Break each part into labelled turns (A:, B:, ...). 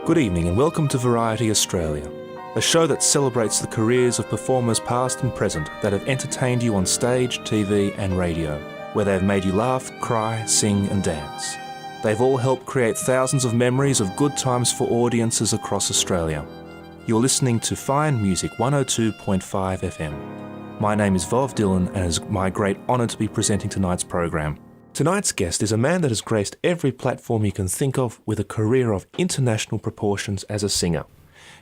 A: Good evening and welcome to Variety Australia, a show that celebrates the careers of performers past and present that have entertained you on stage, TV and radio, where they have made you laugh, cry, sing and dance. They've all helped create thousands of memories of good times for audiences across Australia. You're listening to Fine Music 102.5 FM. My name is Vov Dylan and it's my great honour to be presenting tonight's program. Tonight's guest is a man that has graced every platform you can think of with a career of international proportions as a singer.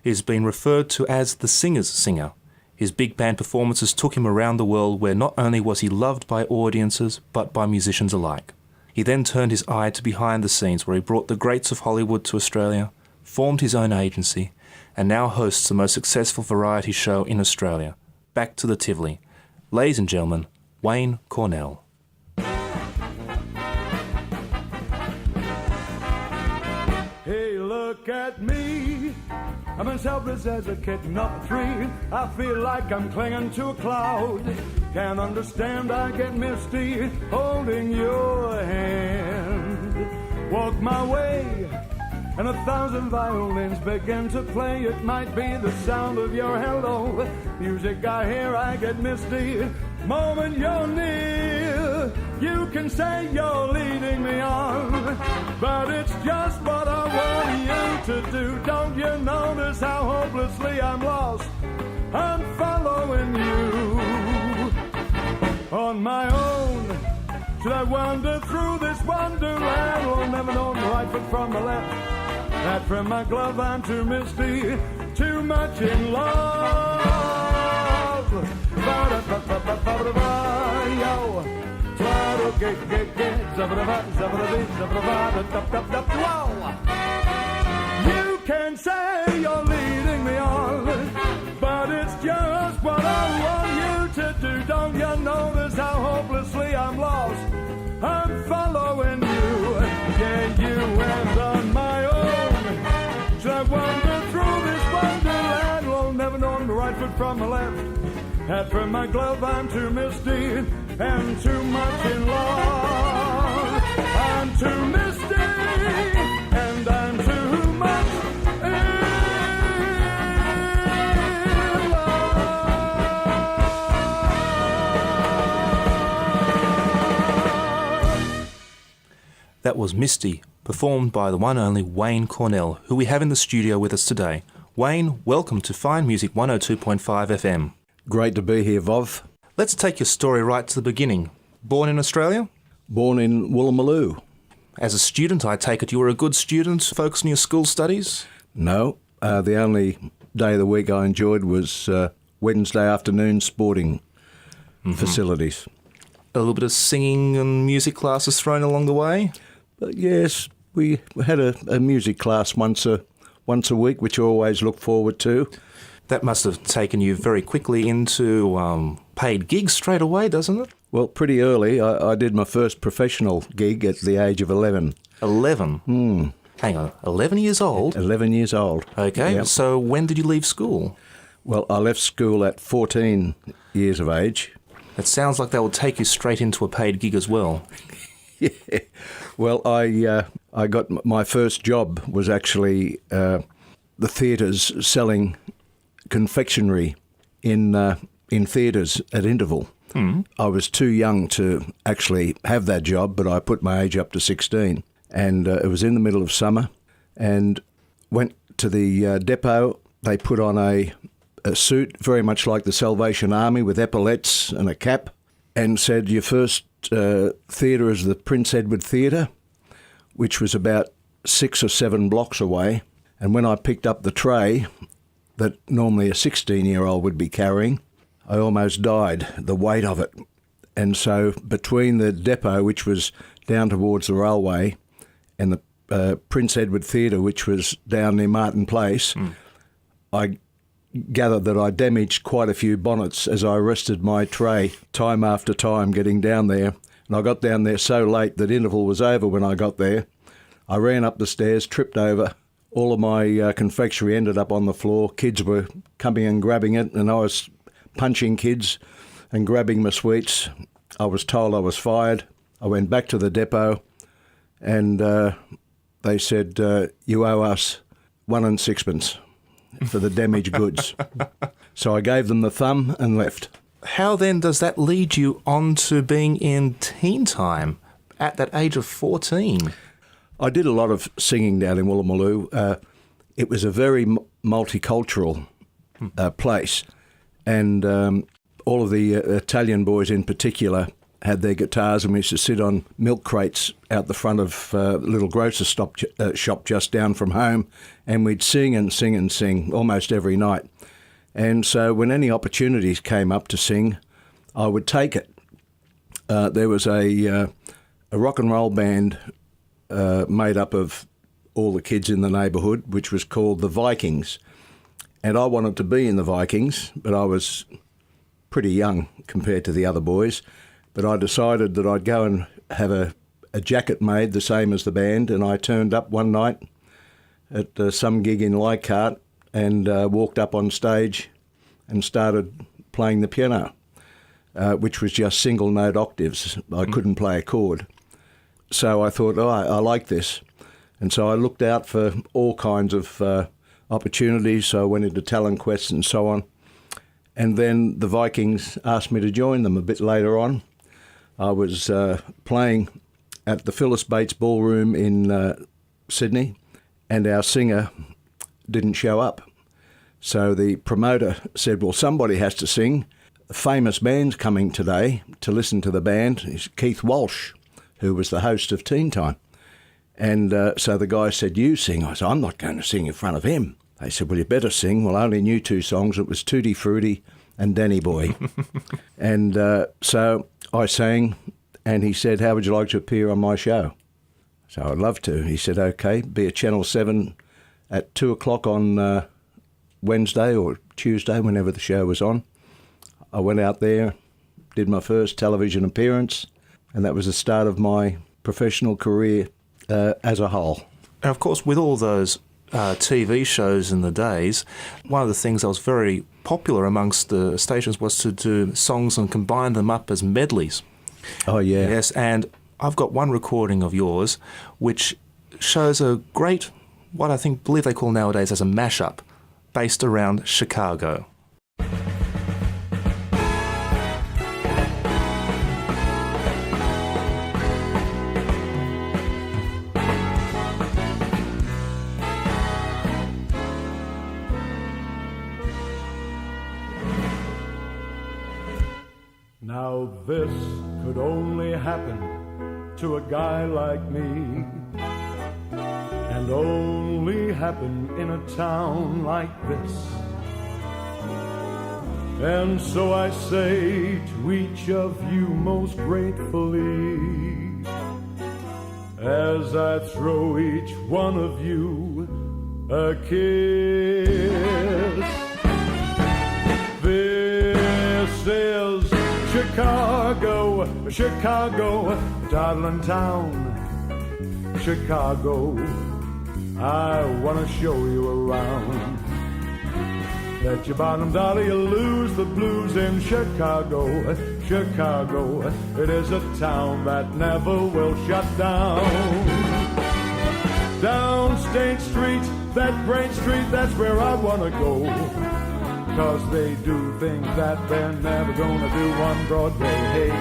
A: He has been referred to as the singer's singer. His big band performances took him around the world where not only was he loved by audiences but by musicians alike. He then turned his eye to behind the scenes where he brought the greats of Hollywood to Australia, formed his own agency and now hosts the most successful variety show in Australia, Back to the Tivoli. Ladies and gentlemen, Wayne Cornell.
B: Hey, look at me. I'm as helpless as a kitten up a tree. I feel like I'm clinging to a cloud. Can't understand, I get misty holding your hand. Walk my way, and 1,000 violins begin to play. It might be the sound of your hello. Music I hear, I get misty. Moment you're near, you can say you're leading me on, but it's just what I want you to do. Don't you notice how hopelessly I'm lost? I'm following you on my own. Should I wander through this wonderland? Oh, never know the right foot from the left. That from my glove I'm too misty, too much in love. You can say you're leading me on, but it's just what I want you to do. Don't you notice how hopelessly I'm lost? I'm following you, yeah, you and on my own. Should I wander through this wonderland? Well, never known the right foot from the left. Hat from my glove, I'm too misty and too much in love. I'm too misty and I'm too much in love.
A: That was Misty, performed by the one and only Wayne Cornell, who we have in the studio with us today. Wayne, welcome to Fine Music 102.5 FM.
C: Great to be here, Vov.
A: Let's take your story right to the beginning. Born in Australia?
C: Born in Woolloomooloo.
A: As a student, I take it you were a good student, focused on your school studies?
C: No, the only day of the week I enjoyed was Wednesday afternoon sporting facilities.
A: A little bit of singing and music classes thrown along the way?
C: But yes, we had a music class once a week, which I always look forward to.
A: That must have taken you very quickly into paid gigs straight away, doesn't it?
C: Well, pretty early. I did my first professional gig at the age of 11.
A: 11? Hang on, 11 years old?
C: 11 years old.
A: Okay,
C: Yep.
A: So when did you leave school?
C: Well, I left school at 14 years of age.
A: It sounds like that will take you straight into a paid gig as well.
C: Yeah. Well, I got my first job was actually the theatres selling confectionery in theatres at interval. I was too young to actually have that job, but I put my age up to 16. And it was in the middle of summer and went to the depot. They put on a suit very much like the Salvation Army with epaulettes and a cap and said, your first theatre is the Prince Edward Theatre, which was about 6 or 7 blocks away. And when I picked up the tray that normally a 16-year-old would be carrying, I almost died, the weight of it. And so between the depot, which was down towards the railway, and the Prince Edward Theatre, which was down near Martin Place, I gathered that I damaged quite a few bonnets as I rested my tray time after time getting down there. And I got down there so late that interval was over when I got there. I ran up the stairs, tripped over. All of my confectionery ended up on the floor. Kids were coming and grabbing it, and I was punching kids and grabbing my sweets. I was told I was fired. I went back to the depot and they said, you owe us 1 and sixpence for the damaged goods. So I gave them the thumb and left.
A: How then does that lead you on to being in Teen Time at that age of 14?
C: I did a lot of singing down in Woolloomooloo. It was a very multicultural place, and all of the Italian boys in particular had their guitars, and we used to sit on milk crates out the front of a little grocer's shop just down from home, and we'd sing and sing and sing almost every night. And so when any opportunities came up to sing, I would take it. There was a rock and roll band made up of all the kids in the neighbourhood, which was called the Vikings. And I wanted to be in the Vikings, but I was pretty young compared to the other boys. But I decided that I'd go and have a jacket made the same as the band, and I turned up one night at some gig in Leichhardt and walked up on stage and started playing the piano, which was just single note octaves. I couldn't play a chord. So I thought, I like this. And so I looked out for all kinds of opportunities. So I went into talent quests and so on. And then the Vikings asked me to join them a bit later on. I was playing at the Phyllis Bates Ballroom in Sydney, and our singer didn't show up. So the promoter said, well, somebody has to sing. A famous band's coming today to listen to the band. It's Keith Walsh, who was the host of Teen Time. And so the guy said, you sing. I said, I'm not going to sing in front of him. They said, well, you better sing. Well, I only knew 2 songs. It was Tutti Frutti and Danny Boy. And so I sang, and he said, how would you like to appear on my show? So I'd love to. He said, okay, be at Channel 7 at 2 o'clock on Wednesday or Tuesday, whenever the show was on. I went out there, did my first television appearance, and that was the start of my professional career as a whole.
A: And of course, with all those TV shows in the days, one of the things that was very popular amongst the stations was to do songs and combine them up as medleys.
C: Oh, yeah.
A: Yes, and I've got one recording of yours which shows a great, what I believe they call nowadays as a mashup, based around Chicago.
B: Now this could only happen to a guy like me, and only happen in a town like this. And so I say to each of you most gratefully, as I throw each one of you a kiss. This is Chicago, Chicago, darling town, Chicago. I want to show you around. Bet your bottom dollar you lose the blues in Chicago, Chicago. It is a town that never will shut down. Down State Street, that great street, that's where I want to go. 'Cause they do things that they're never gonna do on Broadway. Hey,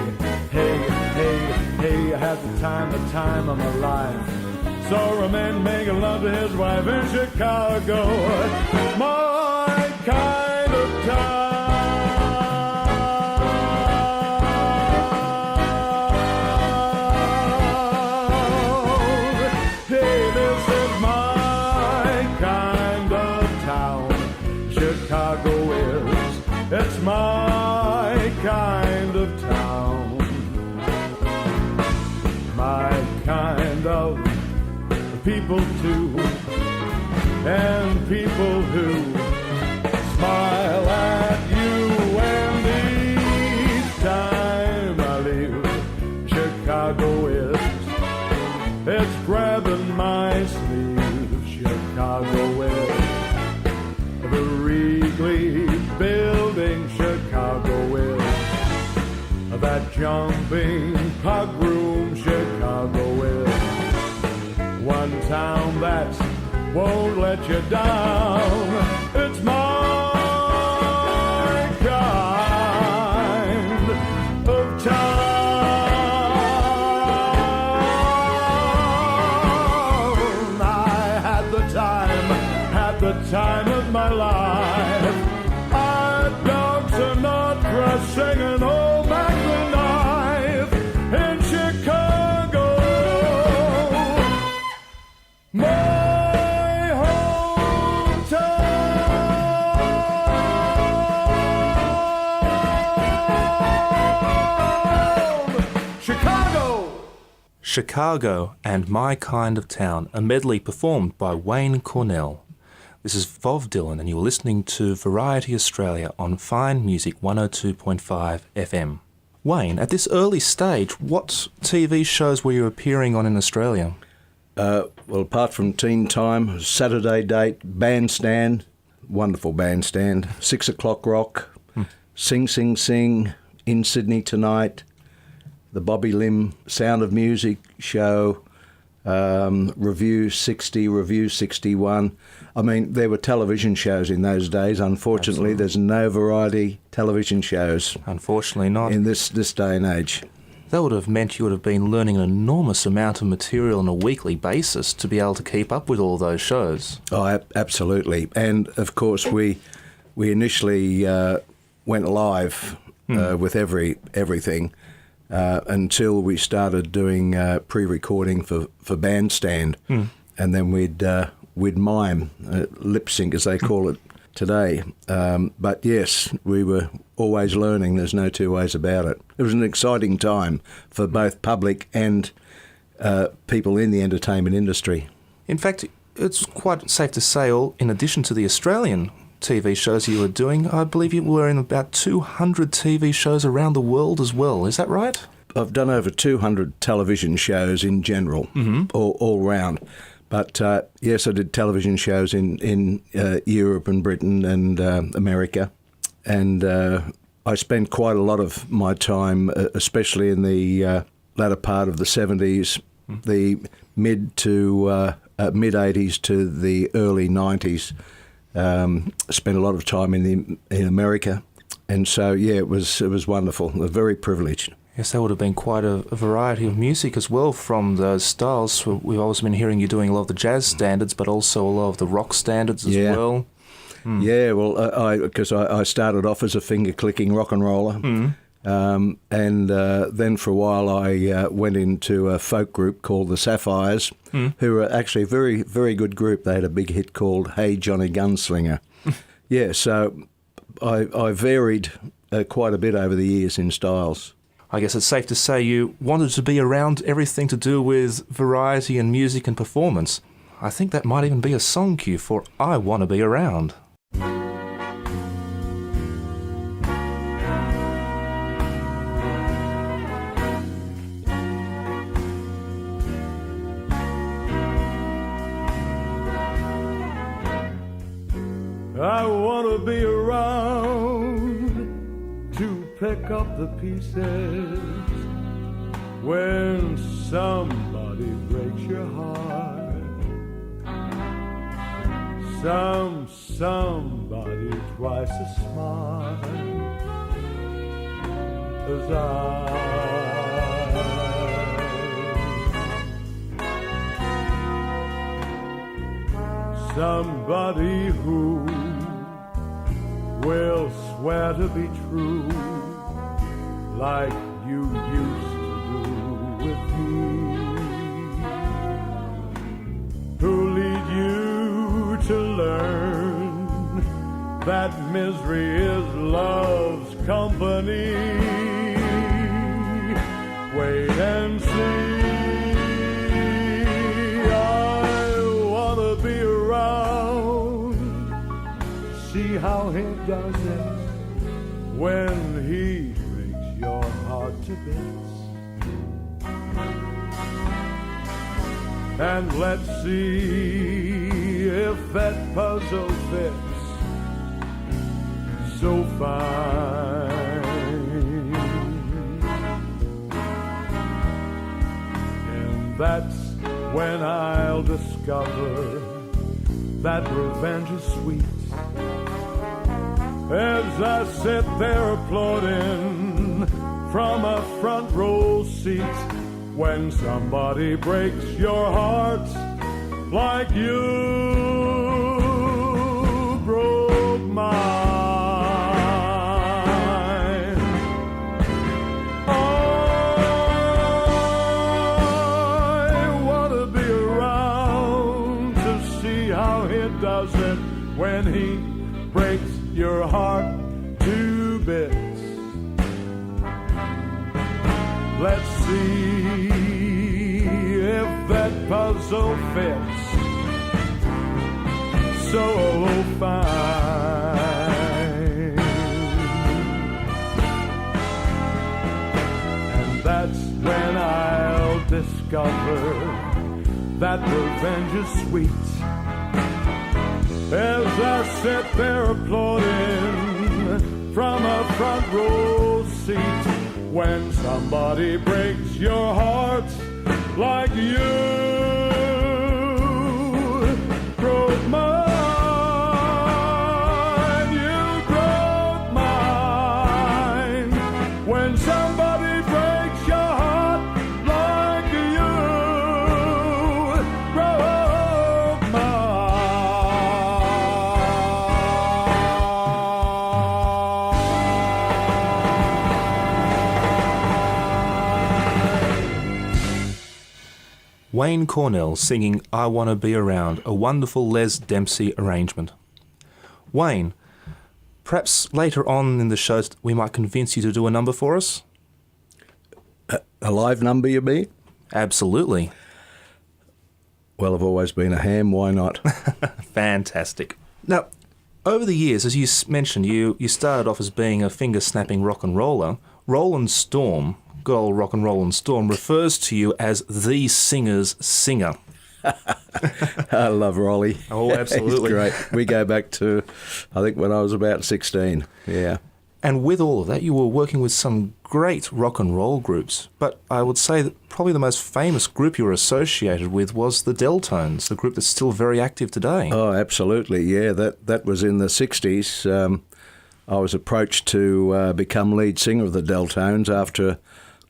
B: hey, hey, hey, I had the time of my life. Saw a man making love to his wife in Chicago. My kind of town. Hey, this is my kind of town. Chicago is, it's my kind of town. My kind of people too, and people who smile at you. And each time I leave, Chicago is, it's grabbing my sleeve. Chicago is the Wrigley Building. Chicago is that jumping pug room. Chicago is one town that's won't let you down. It's my kind of town. I had the time of my life. Our dogs are not crushing an old Magnum knife in Chicago. My hometown. Chicago.
A: Chicago and My Kind of Town, a medley performed by Wayne Cornell. This is Vov Dylan, and you're listening to Variety Australia on Fine Music 102.5 FM. Wayne, at this early stage, what TV shows were you appearing on in Australia?
C: Well, apart from Teen Time, Saturday Date, Bandstand, wonderful Bandstand, 6 o'clock Rock, Sing Sing Sing, In Sydney Tonight, the Bobby Lim Sound of Music show, Review 60, Review 61. I mean, there were television shows in those days. Unfortunately,
A: Absolutely.
C: There's no variety television shows
A: Unfortunately not.
C: in this day and age.
A: That would have meant you would have been learning an enormous amount of material on a weekly basis to be able to keep up with all those shows.
C: Oh, absolutely. And, of course, we initially went live with everything until we started doing pre-recording for Bandstand. And then we'd mime, lip sync as they call it today. But yes, we were always learning. There's no two ways about it. It was an exciting time for both public and people in the entertainment industry.
A: In fact, it's quite safe to say, in addition to the Australian TV shows you were doing, I believe you were in about 200 TV shows around the world as well. Is that right?
C: I've done over 200 television shows in general, all round. But yes, I did television shows in Europe and Britain and America. And I spent quite a lot of my time, especially in the latter part of the 70s, the mid-80s to the early 90s. Spent a lot of time in America. And so, yeah, it was wonderful, very privileged.
A: Yes, that would have been quite a variety of music as well from those styles. We've always been hearing you doing a lot of the jazz standards, but also a lot of the rock standards as well.
C: Yeah, well, because I started off as a finger-clicking rock and roller, and then for a while I went into a folk group called the Sapphires, who were actually a very, very good group. They had a big hit called Hey Johnny Gunslinger. Yeah, so I varied quite a bit over the years in styles.
A: I guess it's safe to say you wanted to be around everything to do with variety and music and performance. I think that might even be a song cue for I Want to Be Around.
B: I want to be around to pick up the pieces when somebody breaks your heart. Somebody twice as smart as somebody who will swear to be true like you used to do with me, who lead you to learn that misery is love's company. Wait and see. See how he does it when he breaks your heart to bits. And let's see if that puzzle fits so fine. And that's when I'll discover that revenge is sweet. As I sit there applauding from a front row seat, when somebody breaks your heart like you broke mine, I want to be around to see how he does it when he breaks your heart to bits. Let's see if that puzzle fits so fine. And that's when I'll discover that revenge is sweet. As I sit there applauding from a front row seat, when somebody breaks your heart like you broke mine, you broke mine. When somebody breaks your heart like you broke mine.
A: Wayne Cornell singing I Wanna Be Around, a wonderful Les Dempsey arrangement. Wayne, perhaps later on in the show we might convince you to do a number for us?
C: A live number, you mean?
A: Absolutely.
C: Well, I've always been a ham, why not?
A: Fantastic. Now, over the years, as you mentioned, you started off as being a finger-snapping rock and roller. Roland Storm, good old rock and Roland Storm, refers to you as the singer's singer.
C: I love Rolly.
A: Oh, absolutely.
C: He's great. We go back to, I think, when I was about 16. Yeah.
A: And with all of that, you were working with some great rock and roll groups. But I would say that probably the most famous group you were associated with was the Deltones, the group that's still very active today.
C: Oh, absolutely. Yeah, that was in the 60s. I was approached to become lead singer of the Deltones after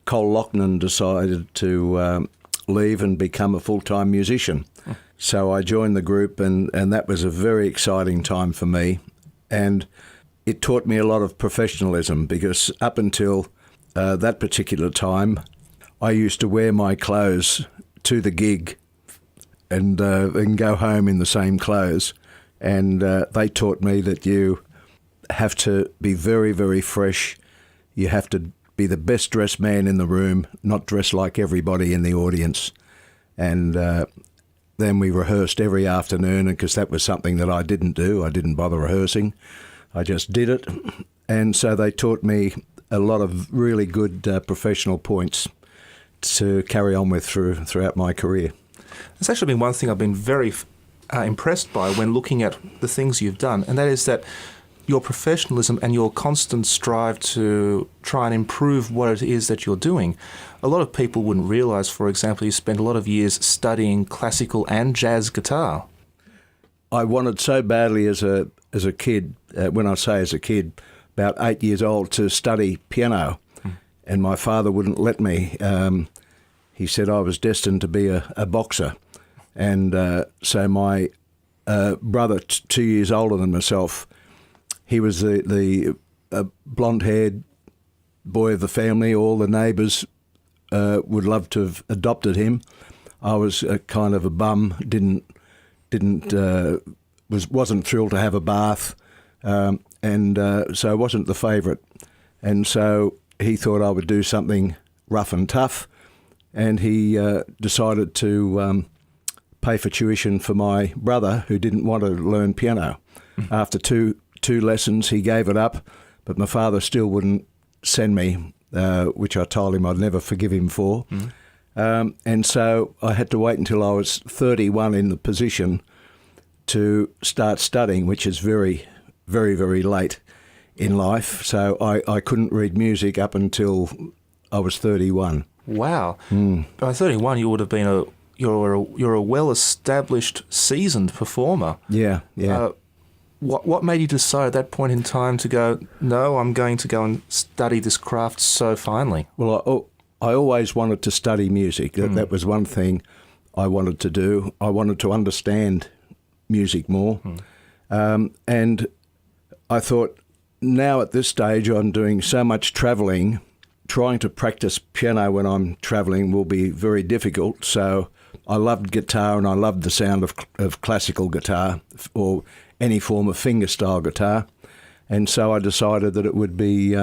C: Cole Loughnane decided to leave and become a full-time musician. So I joined the group, and that was a very exciting time for me. And it taught me a lot of professionalism, because up until that particular time, I used to wear my clothes to the gig and go home in the same clothes. And they taught me that you have to be very, very fresh. You have to be the best dressed man in the room, not dress like everybody in the audience. And then we rehearsed every afternoon, because that was something that I didn't do. I didn't bother rehearsing. I just did it. And so they taught me a lot of really good professional points to carry on with throughout my career.
A: There's actually been one thing I've been very impressed by when looking at the things you've done, and that is that your professionalism and your constant strive to try and improve what it is that you're doing. A lot of people wouldn't realise, for example, you spent a lot of years studying classical and jazz guitar.
C: I wanted so badly as a kid, when I say as a kid, about 8 years old, to study piano, and my father wouldn't let me. He said I was destined to be a boxer. And so my brother, 2 years older than myself, he was the blonde-haired boy of the family. All the neighbours would love to have adopted him. I was kind of a bum, wasn't thrilled to have a bath, and so I wasn't the favourite. And so he thought I would do something rough and tough, and he decided to pay for tuition for my brother, who didn't want to learn piano. After two lessons, he gave it up, but my father still wouldn't send me, which I told him I'd never forgive him for. And so I had to wait until I was 31 in the position to start studying, which is very, very, very late in life. So I couldn't read music up until I was 31.
A: Wow. By 31, you would have been you're a well-established, seasoned performer.
C: Yeah.
A: What made you decide at that point in time to go, no, I'm going to go and study this craft so finely?
C: Well, I always wanted to study music. That was one thing I wanted to do. I wanted to understand music more. And I thought, now at this stage I'm doing so much travelling, trying to practice piano when I'm travelling will be very difficult. So I loved guitar, and I loved the sound of classical guitar or any form of fingerstyle guitar. And so I decided that it would be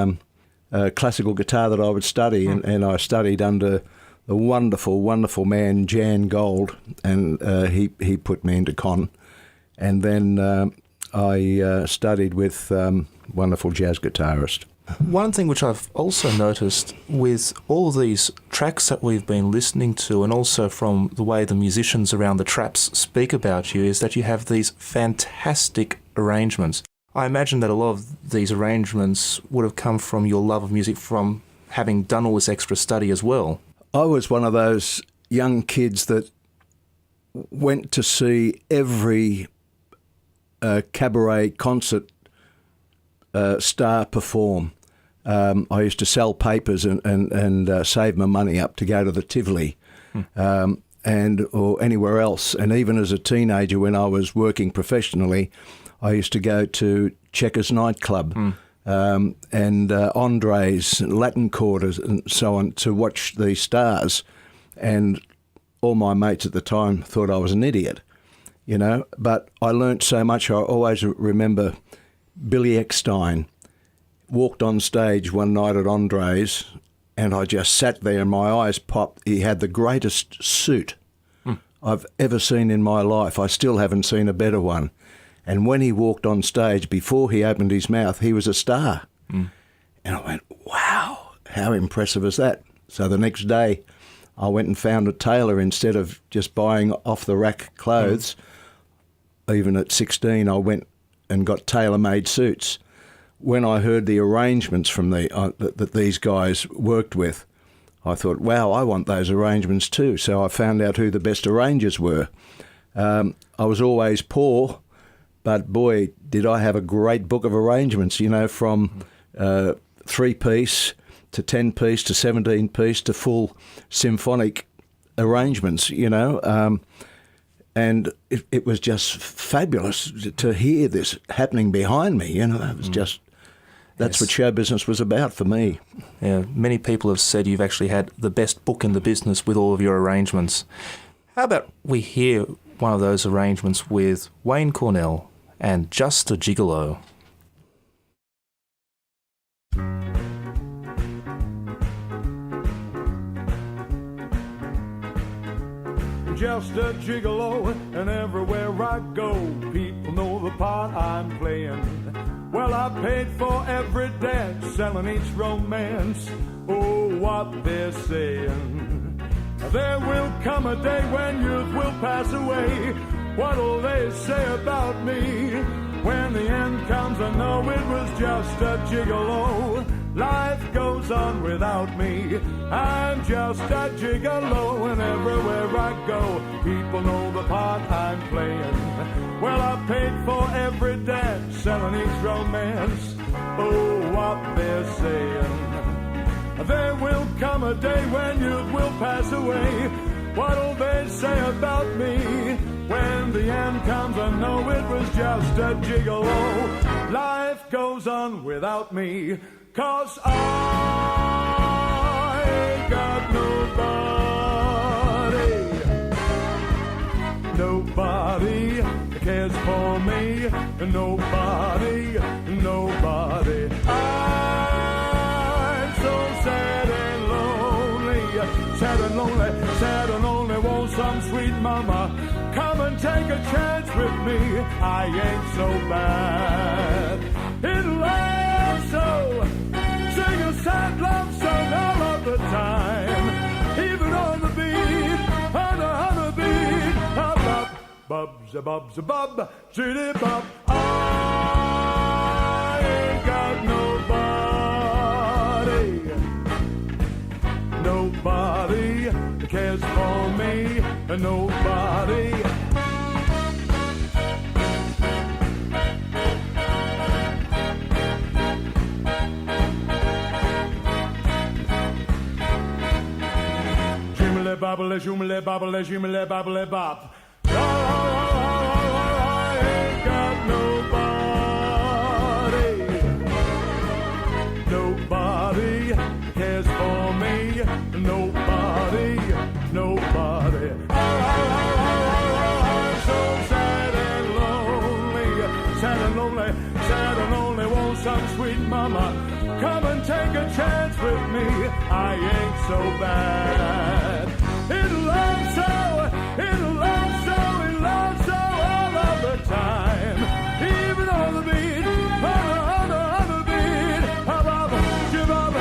C: classical guitar that I would study. And I studied under the wonderful, wonderful man, Jan Gold, and he put me into con. And then I studied with wonderful jazz guitarist.
A: One thing which I've also noticed with all these tracks that we've been listening to, and also from the way the musicians around the traps speak about you, is that you have these fantastic arrangements. I imagine that a lot of these arrangements would have come from your love of music from having done all this extra study as well.
C: I was one of those young kids that went to see every cabaret concert star perform. I used to sell papers and save my money up to go to the Tivoli or anywhere else. And even as a teenager, when I was working professionally, I used to go to Checkers nightclub and Andres, Latin Quarters and so on to watch the stars. And all my mates at the time thought I was an idiot, you know. But I learnt so much. I always remember Billy Eckstein walked on stage one night at Andres, and I just sat there and my eyes popped. He had the greatest suit I've ever seen in my life. I still haven't seen a better one. And when he walked on stage, before he opened his mouth, he was a star. And I went, wow, how impressive is that? So the next day, I went and found a tailor instead of just buying off-the-rack clothes. Even at 16, I went and got tailor-made suits. When I heard the arrangements from that these guys worked with, I thought, wow, I want those arrangements too. So I found out who the best arrangers were. I was always poor, but boy, did I have a great book of arrangements, you know, from 3-piece to 10-piece to 17-piece to full symphonic arrangements, you know. And it was just fabulous to hear this happening behind me, you know. It was just, that's what show business was about for me.
A: Yeah, many people have said you've actually had the best book in the business with all of your arrangements. How about we hear one of those arrangements with Wayne Cornell and Just a Gigolo?
B: Just a gigolo, and everywhere I go, people know the part I'm playing. Well, I paid for every dance, selling each romance. Oh, what they're saying. There will come a day when youth will pass away. What'll they say about me? When the end comes, I know it was just a gigolo. Life goes on without me. I'm just a gigolo, and everywhere I go, people know the part I'm playing. Well, I paid for every dance, selling each romance. Oh, what they're saying. There will come a day when youth will pass away. What'll they say about me? When the end comes, I know it was just a gigolo. Life goes on without me, 'cause I got nobody cares for me, nobody. I'm so sad and lonely, sad and lonely, want some sweet mama, come and take a chance with me. I ain't so bad in love, so sing a sad love song all of the time, even on the beat, on the beat, bub, bubs a bubs a bub, zitty bub. I ain't got nobody cares for me, nobody. Jimmy bobble, jimmy bobble, jimmy bobble, bop. I ain't got nobody. Nobody cares for me. Nobody, nobody. I'm so sad and lonely, sad and lonely, sad and lonely. Want some sweet mama? Come and take a chance with me. I ain't so bad. It loves so, it loves so, it loves so all of the time. Even on the beat, on the beat. Give up,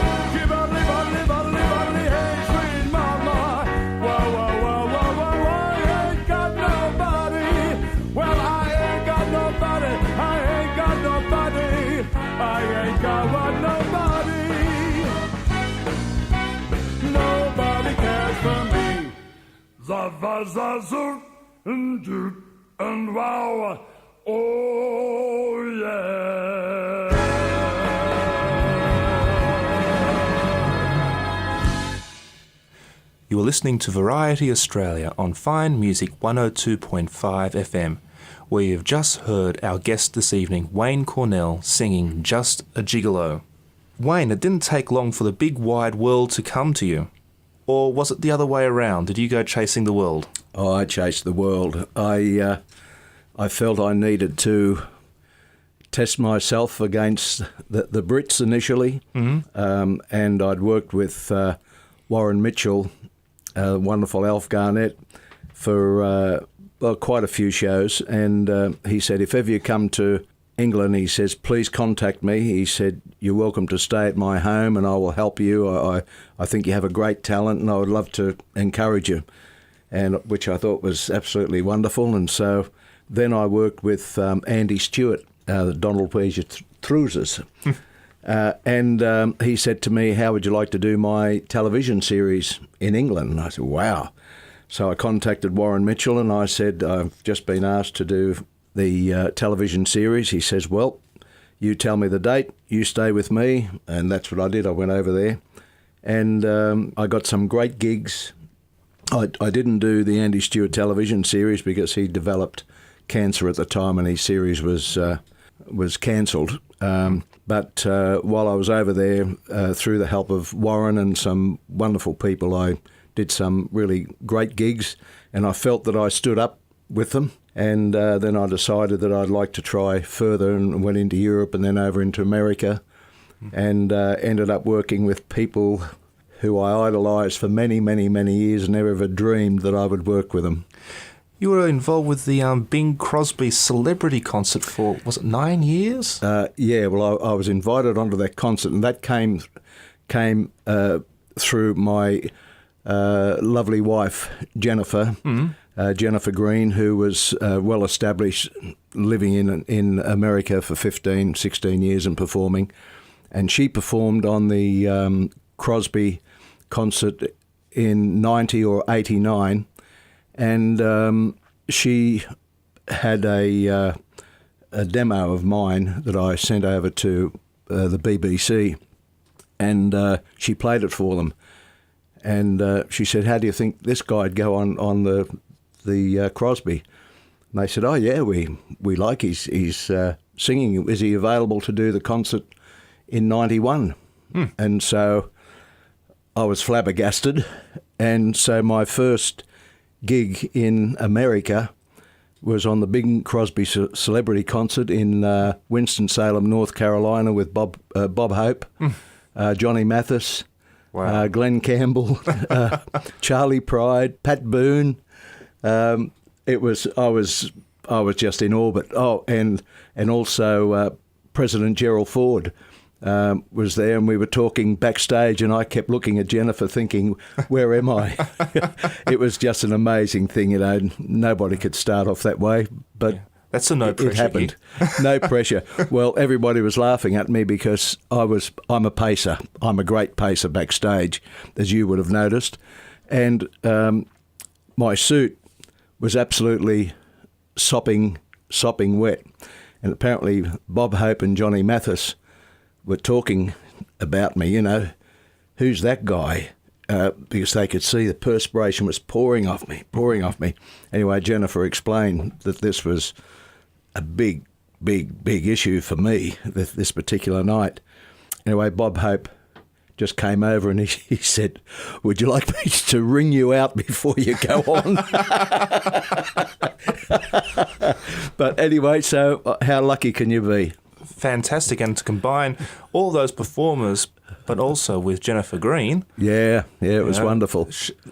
B: hey, sweet mama. Whoa, whoa, whoa, whoa, whoa, whoa. I ain't got nobody. Well, I ain't got nobody. I ain't got nobody. I ain't got what nobody. Nobody cares for me. Zavazazoo and doot and wow. Oh yeah.
A: You are listening to Variety Australia on Fine Music 102.5 FM, where you've just heard our guest this evening, Wayne Cornell, singing Just a Gigolo. Wayne, it didn't take long for the big wide world to come to you. Or was it the other way around? Did you go chasing the world?
C: Oh, I chased the world. I felt I needed to test myself against the Brits initially, and I'd worked with Warren Mitchell, wonderful Alf Garnett, for quite a few shows, and he said, if ever you come to England, he says, please contact me. He said, you're welcome to stay at my home and I will help you. I think you have a great talent and I would love to encourage you, and which I thought was absolutely wonderful. And so then I worked with Andy Stewart, the Donald Pleasure Cruisers. And he said to me, how would you like to do my television series in England? And I said, wow. So I contacted Warren Mitchell and I said, I've just been asked to do the television series. He says, well, you tell me the date, you stay with me. And that's what I did. I went over there and I got some great gigs. I didn't do the Andy Stewart television series because he developed cancer at the time and his series was cancelled. But while I was over there, through the help of Warren and some wonderful people, I did some really great gigs and I felt that I stood up with them. And then I decided that I'd like to try further and went into Europe and then over into America and ended up working with people who I idolised for many, many, many years and never ever dreamed that I would work with them.
A: You were involved with the Bing Crosby celebrity concert for, was it 9 years?
C: Yeah, well, I was invited onto that concert and that came through my lovely wife, Jennifer. Jennifer Green, who was well established, living in America for 15, 16 years and performing. And she performed on the Crosby concert in 90 or 89. And she had a demo of mine that I sent over to the BBC. And she played it for them. And she said, how do you think this guy'd go on the Crosby? And they said, oh yeah, we like his singing. Is he available to do the concert in 91? And so I was flabbergasted. And so my first gig in America was on the Bing Crosby celebrity concert in Winston-Salem, North Carolina, with Bob Hope, Johnny Mathis,
A: Wow.
C: Glenn Campbell, Charlie Pride, Pat Boone. I was just in orbit. Oh, and also President Gerald Ford was there, and we were talking backstage, and I kept looking at Jennifer, thinking, "Where am I?" It was just an amazing thing, you know. Nobody could start off that way, but.
A: Yeah. That's a no pressure.
C: It happened. No pressure. Well, everybody was laughing at me because I'm a pacer. I'm a great pacer backstage, as you would have noticed. And my suit was absolutely sopping wet. And apparently Bob Hope and Johnny Mathis were talking about me, who's that guy? Because they could see the perspiration was pouring off me. Anyway, Jennifer explained that this was a big issue for me this particular night. Anyway, Bob Hope just came over and he said, "Would you like me to ring you out before you go on?" But anyway, so how lucky can you be?
A: Fantastic. And to combine all those performers, but also with Jennifer Green.
C: Yeah, it was wonderful.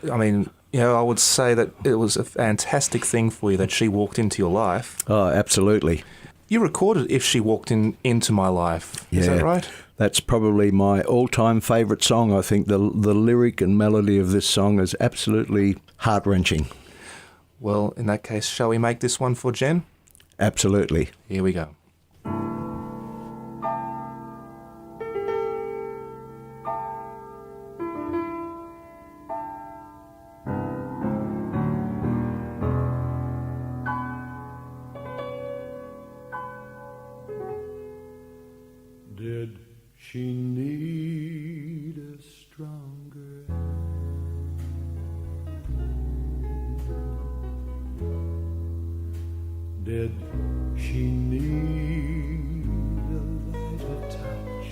A: I mean, I would say that it was a fantastic thing for you that she walked into your life.
C: Oh, absolutely.
A: You recorded If She Walked Into My Life. Is that right?
C: That's probably my all-time favourite song. I think the lyric and melody of this song is absolutely heart-wrenching.
A: Well, in that case, shall we make this one for Jen?
C: Absolutely.
A: Here we go.
B: Did she need a stronger hand? Did she need a lighter touch?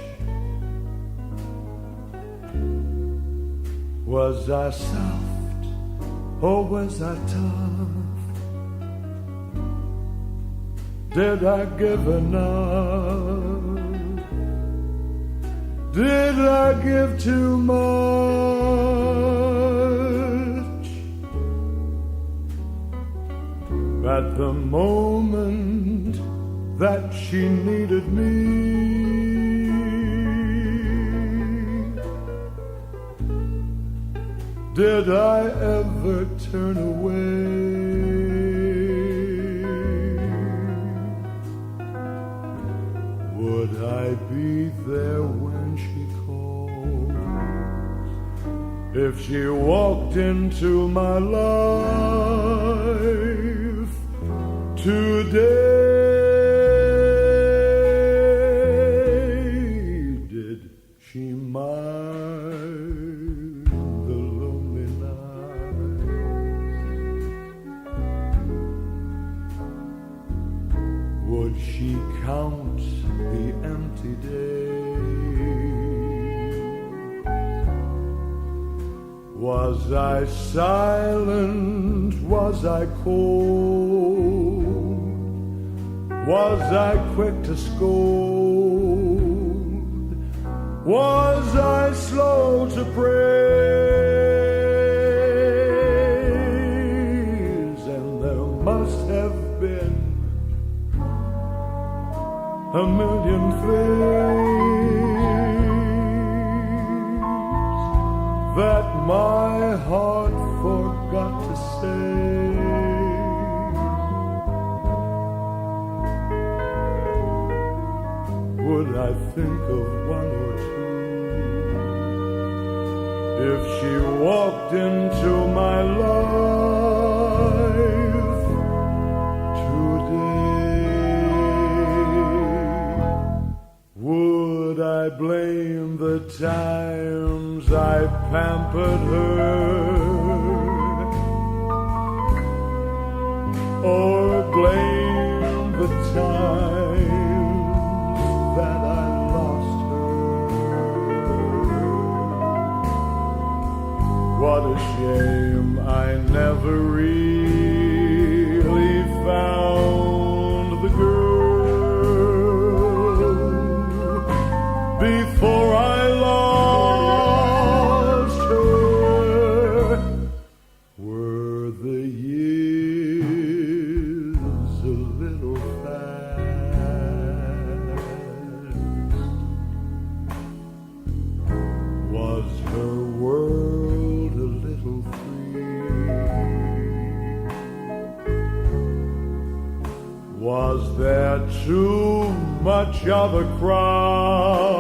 B: Was I soft or was I tough? Did I give enough? Did I give too much? At the moment that she needed me, did I ever turn away? Would I be there when she called? If she walked into my life today, did she mind the lonely night? Would she count the empty day? Was I silent? Was I cold? Was I quick to scold? Was I slow to praise? And there must have been a million things that my heart forgot to say. Would I think of one or two if she walked into my life today? Would I blame the times I pampered her, or blame the times that I lost her? What a shame I never really found the girl before I lost her. Were the years a little fast? Was her world a little free? Was there too much of a crowd?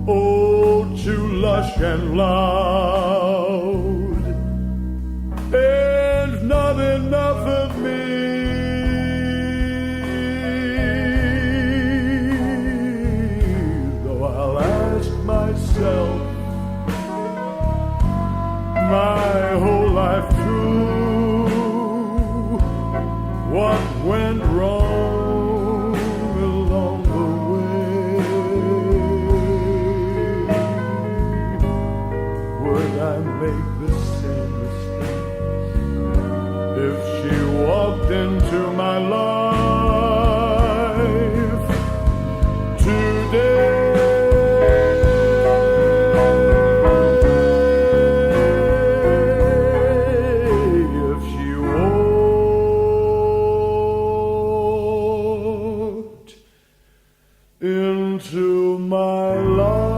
B: Oh, too lush and loud. would I make the same mistake if she walked into my life today? If she walked into my life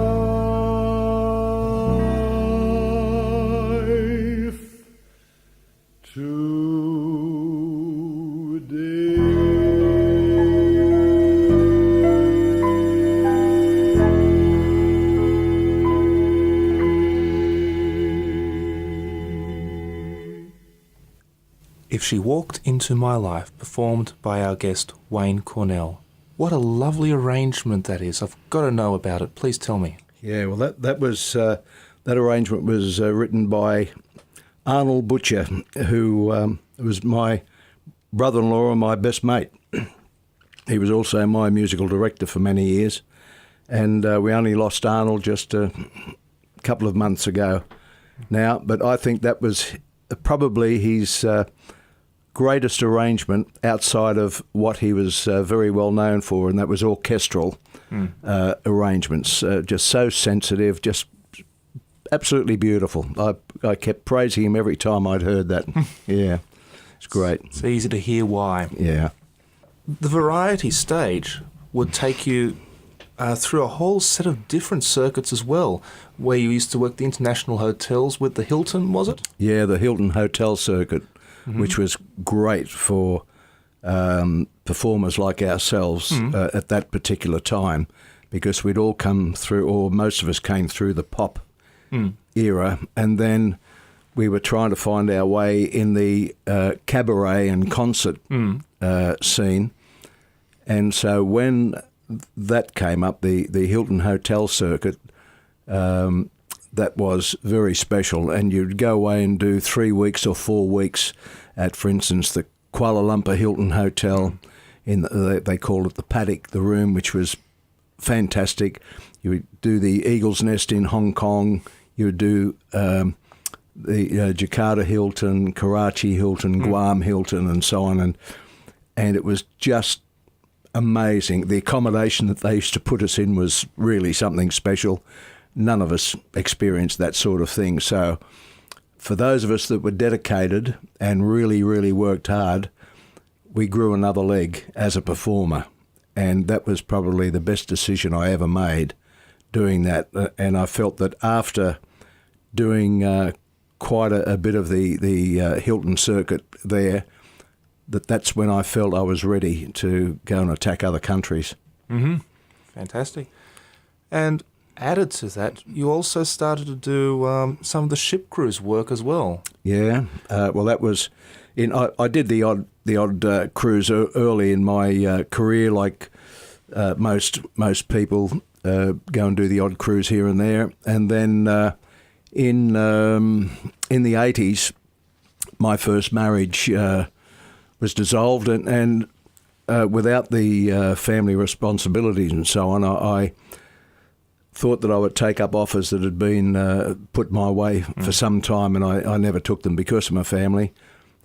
A: If She Walked Into My Life, performed by our guest Wayne Cornell. What a lovely arrangement that is. I've got to know about it. Please tell me.
C: Yeah, well, that arrangement was written by Arnold Butcher, who was my brother-in-law and my best mate. He was also my musical director for many years, and we only lost Arnold just a couple of months ago now, but I think that was probably his greatest arrangement outside of what he was very well known for, and that was orchestral arrangements. Just so sensitive, just absolutely beautiful. I kept praising him every time I'd heard that. Yeah, it's great.
A: It's easy to hear why.
C: Yeah.
A: The variety stage would take you through a whole set of different circuits as well, where you used to work the international hotels with the Hilton, was it?
C: Yeah, the Hilton Hotel Circuit, which was great for performers like ourselves at that particular time, because we'd all come through, or most of us came through the pop era, and then we were trying to find our way in the cabaret and concert scene. And so when that came up, the Hilton Hotel Circuit, that was very special. And you'd go away and do 3 weeks or 4 weeks at, for instance, the Kuala Lumpur Hilton Hotel. They called it the Paddock, the room, which was fantastic. You would do the Eagle's Nest in Hong Kong. You would do the Jakarta Hilton, Karachi Hilton, Guam Hilton, and so on. And it was just amazing. The accommodation that they used to put us in was really something special. None of us experienced that sort of thing. So for those of us that were dedicated and really, really worked hard, we grew another leg as a performer. And that was probably the best decision I ever made, doing that. And I felt that after doing quite a bit of the Hilton circuit there, that's when I felt I was ready to go and attack other countries.
A: Fantastic. And added to that, you also started to do some of the ship cruise work as well.
C: Yeah, well, that was I did the odd cruise early in my career, like most people go and do the odd cruise here and there, and then in the 80s, my first marriage was dissolved, and without the family responsibilities and so on, I thought that I would take up offers that had been put my way for some time, and I never took them because of my family.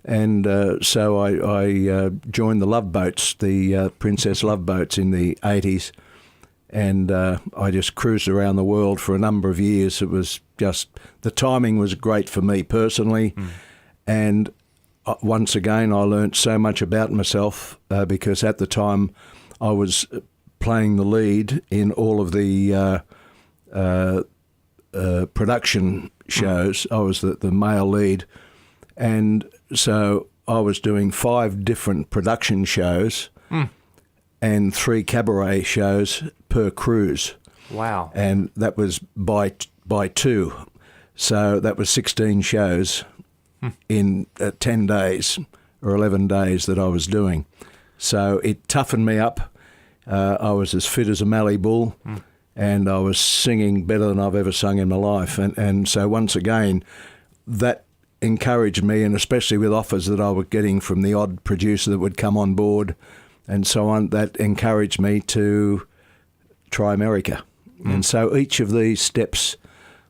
C: And so I joined the Love Boats, the Princess Love Boats in the 80s, and I just cruised around the world for a number of years. It was just, the timing was great for me personally, and once again, I learnt so much about myself because at the time I was playing the lead in all of the production shows. I was the male lead, and so I was doing 5 different production shows and 3 cabaret shows per cruise.
A: Wow.
C: And that was by 2. So that was 16 shows in 10 days or 11 days that I was doing. So it toughened me up. I was as fit as a mallee bull, and I was singing better than I've ever sung in my life. And so once again, that encouraged me, and especially with offers that I was getting from the odd producer that would come on board and so on, that encouraged me to try America. And so each of these steps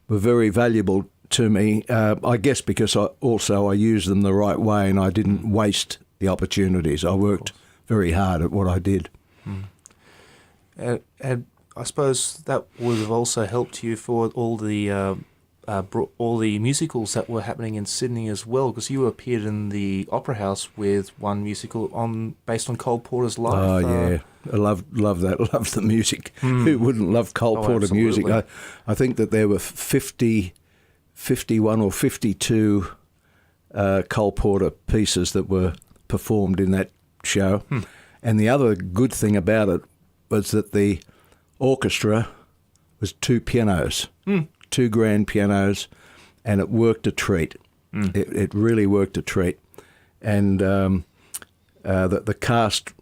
C: were very valuable to me. I guess because I used them the right way and I didn't waste the opportunities. I worked very hard at what I did.
A: And I suppose that would have also helped you for all the musicals that were happening in Sydney as well, because you appeared in the Opera House with one musical based on Cole Porter's life.
C: Oh yeah, I love that. Love the music. Who wouldn't love Cole Porter
A: absolutely.
C: music? I think that there were 51 or 52 Cole Porter pieces that were performed in that show. And the other good thing about it was that the orchestra was two pianos, two grand pianos, and it worked a treat. It really worked a treat. And the cast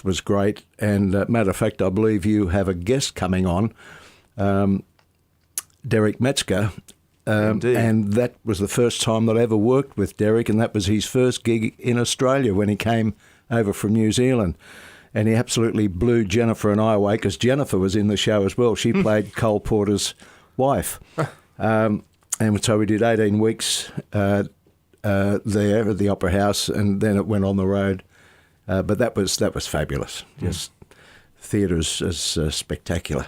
C: was great. And matter of fact, I believe you have a guest coming on, Derek Metzger. And that was the first time that I ever worked with Derek, and that was his first gig in Australia when he came over from New Zealand. And he absolutely blew Jennifer and I away, because Jennifer was in the show as well. She played Cole Porter's wife. And so we did 18 weeks there at the Opera House, and then it went on the road. But that was fabulous. Just theatre is spectacular.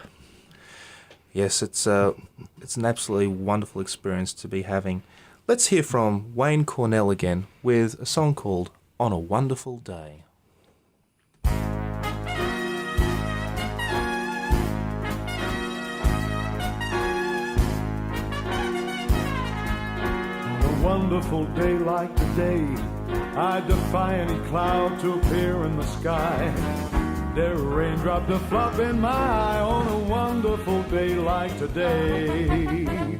A: Yes, it's an absolutely wonderful experience to be having. Let's hear from Wayne Cornell again with a song called On a Wonderful Day.
B: Wonderful day like today, I defy any cloud to appear in the sky. There a raindrop to flop in my eye on a wonderful day like today.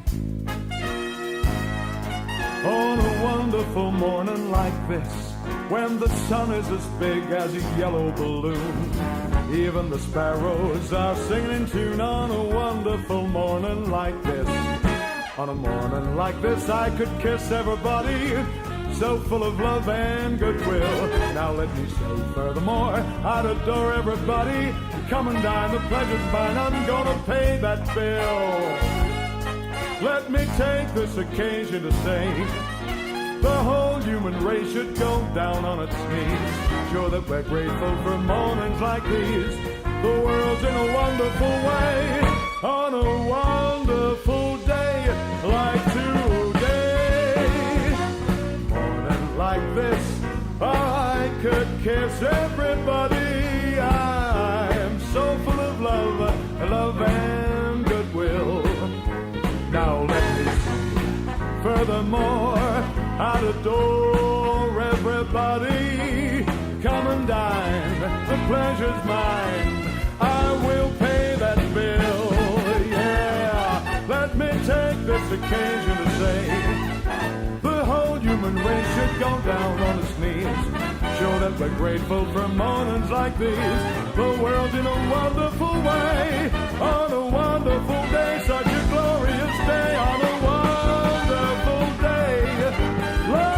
B: On a wonderful morning like this, when the sun is as big as a yellow balloon, even the sparrows are singing in tune on a wonderful morning like this. On a morning like this, I could kiss everybody, so full of love and goodwill. Now let me say furthermore, I'd adore everybody. Come and dine, the pleasure's mine, I'm gonna pay that bill. Let me take this occasion to say, the whole human race should go down on its knees. Show that we're grateful for mornings like these. The world's in a wonderful way, on a wonderful day like today. Morning like this, I could kiss everybody. I'm so full of love and goodwill. Now let me see, furthermore, I'd adore everybody. Come and dine, the pleasure's mine. I will pay that bill, yeah. Let me take this occasion to say, the whole human race should go down on its knees. Show that we're grateful for mornings like these. The world's in a wonderful way, on a wonderful day, such a glorious day, on a wonderful day, like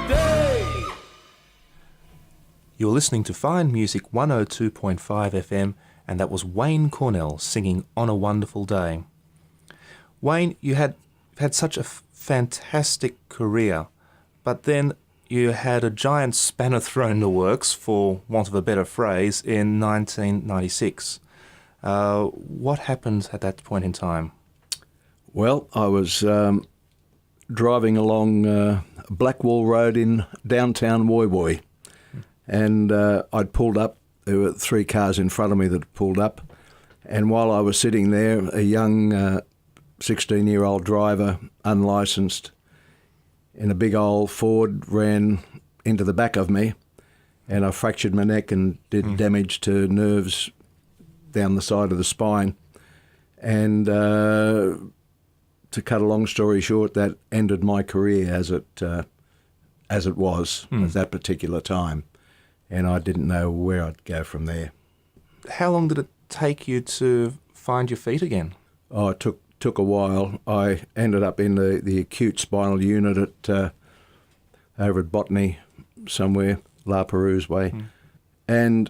B: today.
A: You're listening to Fine Music 102.5 FM, and that was Wayne Cornell singing On a Wonderful Day. Wayne, you had such a fantastic career, but then you had a giant spanner thrown in the works, for want of a better phrase, in 1996. What happened at that point in time?
C: Well, I was driving along Blackwall Road in downtown Woy Woy, and I'd pulled up. There were 3 cars in front of me that had pulled up, and while I was sitting there, a young 16-year-old driver, unlicensed, in a big old Ford, ran into the back of me, and I fractured my neck and did damage to nerves down the side of the spine. And to cut a long story short, that ended my career as it was at that particular time, and I didn't know where I'd go from there.
A: How long did it take you to find your feet again?
C: Oh, it took a while. I ended up in the acute spinal unit at over at Botany somewhere, La Perouse way, and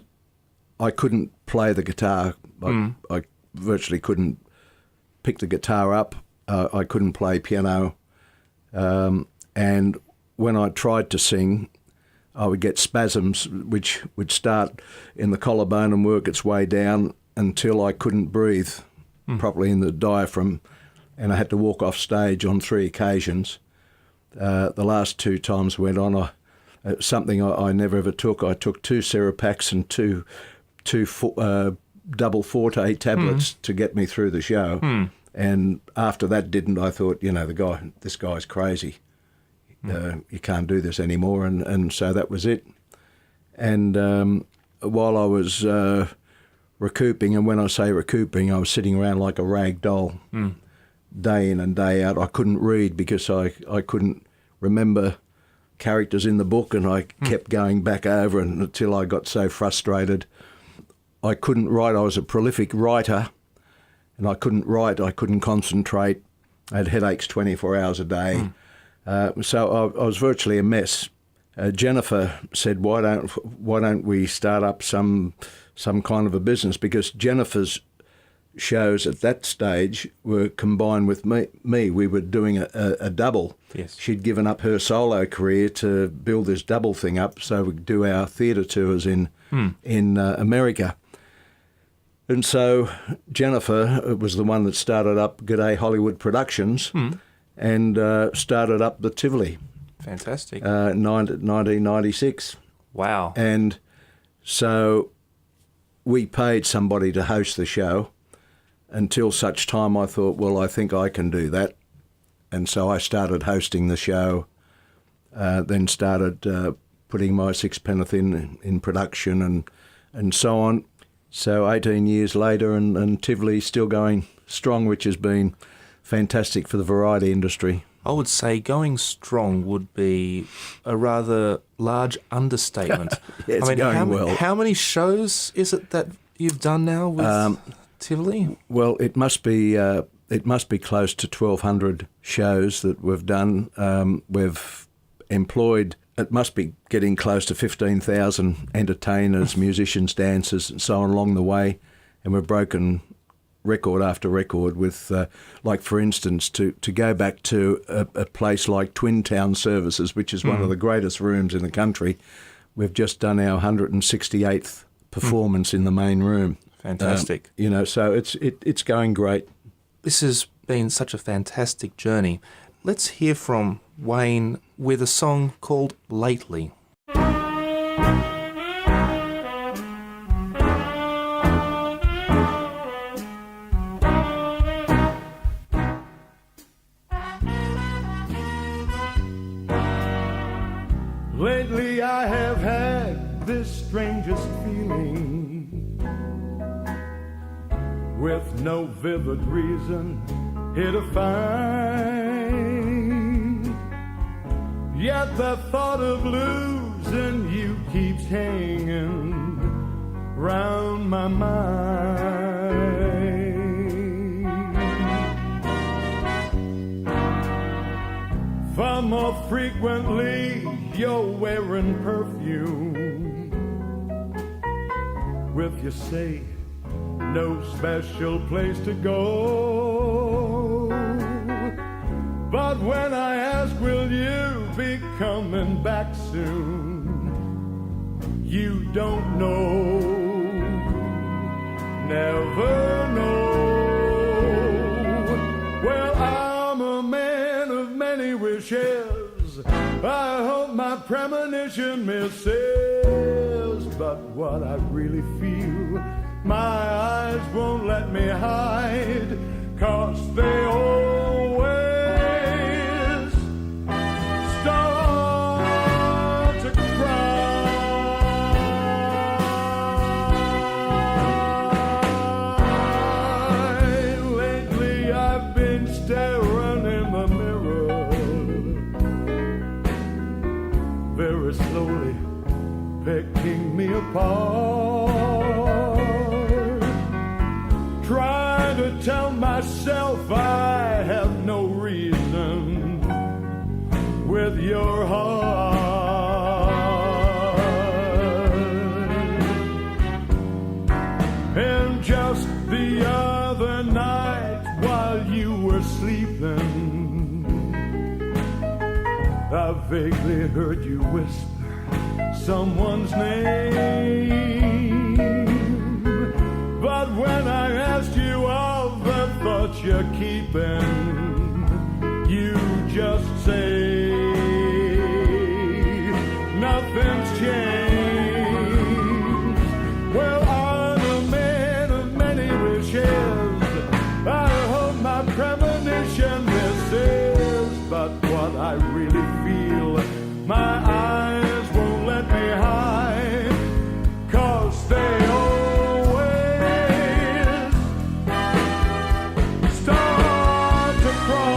C: I couldn't play the guitar. I virtually couldn't pick the guitar up. I couldn't play piano. And when I tried to sing, I would get spasms which would start in the collarbone and work its way down until I couldn't breathe properly in the diaphragm, and I had to walk off stage on 3 occasions. The last 2 times I went on, something I never ever took. I took 2 Seropax and two double Forte tablets to get me through the show. And after that I thought, this guy's crazy. You can't do this anymore. And so that was it. And while I was recouping, and when I say recouping, I was sitting around like a rag doll, day in and day out. I couldn't read because I couldn't remember characters in the book, and I kept going back over until I got so frustrated. I couldn't write. I was a prolific writer, and I couldn't write. I couldn't concentrate. I had headaches 24 hours a day. So I was virtually a mess. Jennifer said, "Why don't we start up some kind of a business?" Because Jennifer's shows at that stage were combined with me. We were doing a double.
A: Yes.
C: She'd given up her solo career to build this double thing up so we could do our theatre tours in America. And so Jennifer was the one that started up G'day Hollywood Productions and started up the Tivoli.
A: Fantastic.
C: 1996.
A: Wow.
C: And so we paid somebody to host the show until such time I thought, well, I think I can do that. And so I started hosting the show, then started putting my sixpenneth in production and so on. So 18 years later, and Tivoli's still going strong, which has been fantastic for the variety industry.
A: I would say going strong would be a rather large understatement.
C: Yeah, it's going well.
A: How many shows is it that you've done now with Tivoli?
C: Well, it must be close to 1,200 shows that we've done. We've employed. It must be getting close to 15,000 entertainers, musicians, dancers, and so on along the way. And we've broken record after record with, like, for instance, to go back to a place like Twin Town Services, which is one of the greatest rooms in the country. We've just done our 168th performance in the main room.
A: Fantastic.
C: So it's going great.
A: This has been such a fantastic journey. Let's hear from Wayne with a song called Lately.
B: Lately I have had this strangest feeling, with no vivid reason here to find. Yet the thought of losing you keeps hanging round my mind. Far more frequently you're wearing perfume, with you say no special place to go. But when I ask, will you be coming back soon, you don't know, never know. Well, I'm a man of many wishes, I hope my premonition misses. But what I really feel, my eyes won't let me hide, 'cause they always start to cry. Lately I've been staring in the mirror, very slowly picking me apart, trying to tell myself I have no reason with your heart. And just the other night, while were sleeping, I vaguely heard you whisper someone's name. But when I asked you of the thoughts you're keeping, you just say nothing's changed. Well, I'm a man of many wishes. I hope my premonition misses, but what I really feel, my eyes won't let me hide, 'cause they always start to cry.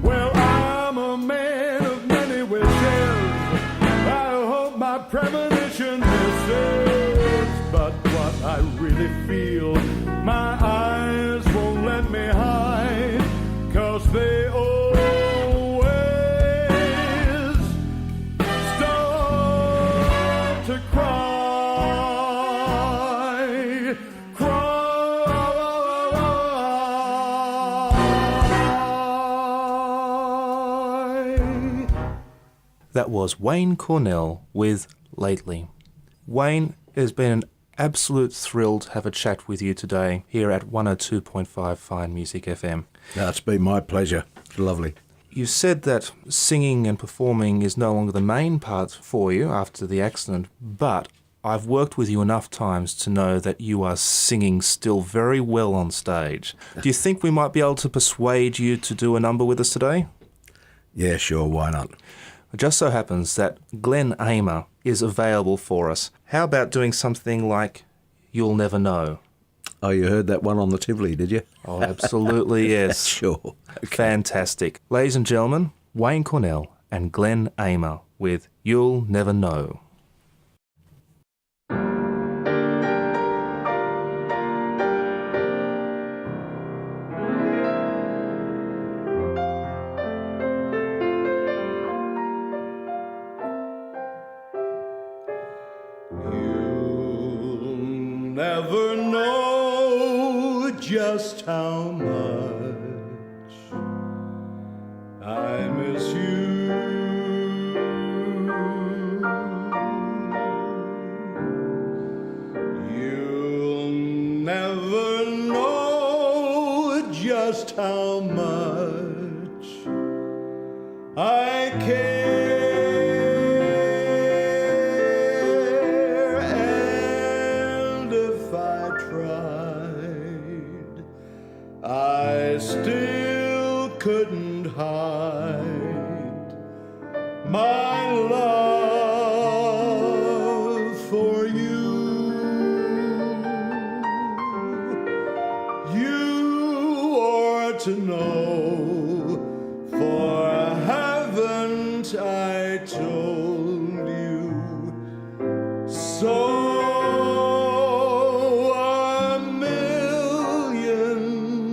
B: Well, I'm a man of many wishes. I hope my premonition misses, but what I really feel, my eyes won't let me hide, 'cause they always start to cry.
A: That was Wayne Cornell with Lately. Wayne, it has been an absolute thrill to have a chat with you today here at 102.5 Fine Music FM.
C: No, it's been my pleasure. It's lovely.
A: You said that singing and performing is no longer the main part for you after the accident, but I've worked with you enough times to know that you are singing still very well on stage. Do you think we might be able to persuade you to do a number with us today?
C: Yeah, sure, why not?
A: It just so happens that Glenn Amer is available for us. How about doing something like You'll Never Know?
C: Oh, you heard that one on the Tivoli, did you?
A: Oh, absolutely, yes.
C: Sure.
A: Fantastic. Ladies and gentlemen, Wayne Cornell and Glenn Amer with You'll Never Know.
B: You'll never know just how much I miss you. You'll never know just how much I care. And if I tried, I still couldn't hide my love for you. You ought to know, for haven't I told you so? A million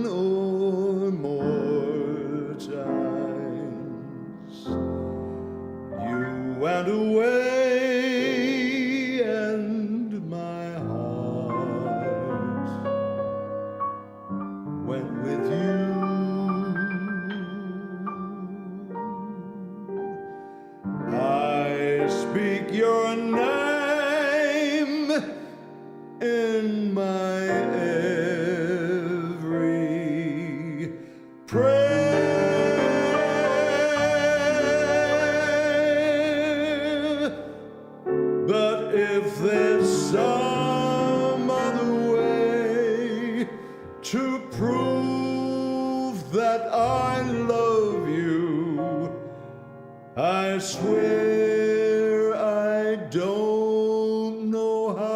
B: or more times you went away, and my heart went with you. I speak your name in my every prayer. But if there's some other way to prove that I love you, I swear I don't know how.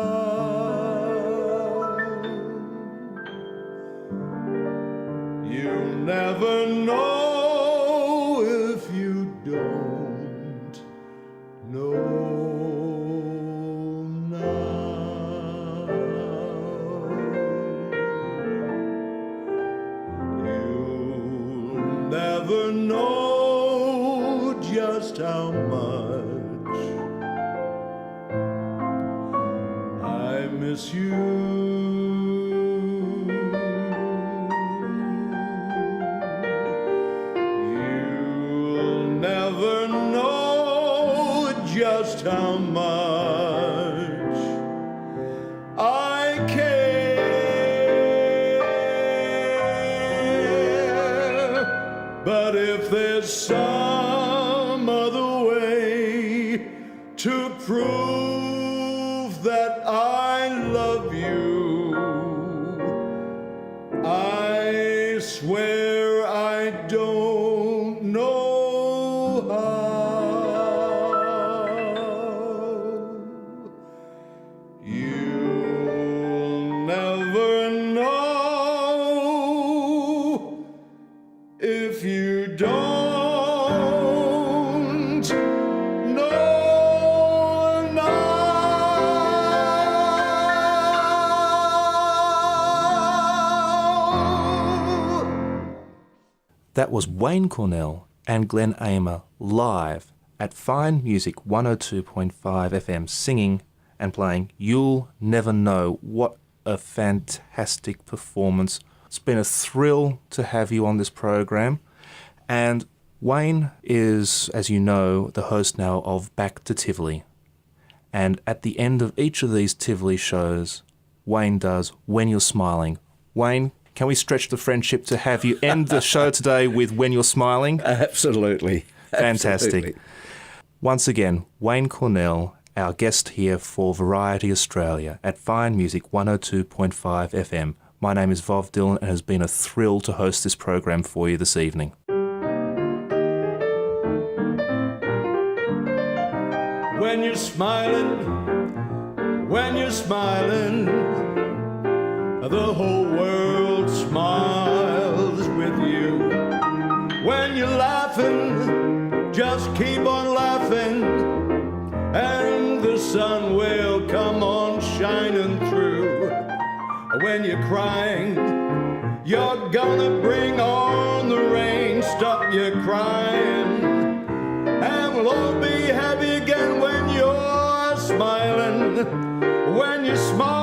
B: You'll never know if you don't just how much I miss you. You'll never know just how much I care. But if there's some other way to prove that I love you, I swear I don't know how. You'll never know if you don't know now.
A: That was Wayne Cornell and Glenn Amer live at Fine Music 102.5 FM singing and playing You'll Never Know. What a fantastic performance. It's been a thrill to have you on this program. And Wayne is, as you know, the host now of Back to Tivoli. And at the end of each of these Tivoli shows, Wayne does When You're Smiling. Wayne, can we stretch the friendship to have you end the show today with When You're Smiling?
C: Absolutely.
A: Fantastic.
C: Absolutely.
A: Once again, Wayne Cornell, our guest here for Variety Australia at Fine Music 102.5 FM. My name is Vov Dylan and it has been a thrill to host this program for you this evening.
B: When you're smiling, the whole world smiles with you. When you're laughing, just keep on laughing, and the sun will come on shining through. When you're crying, you're gonna bring on the rain. Stop your crying, and we'll all be happy again when you're smiling. When you smile,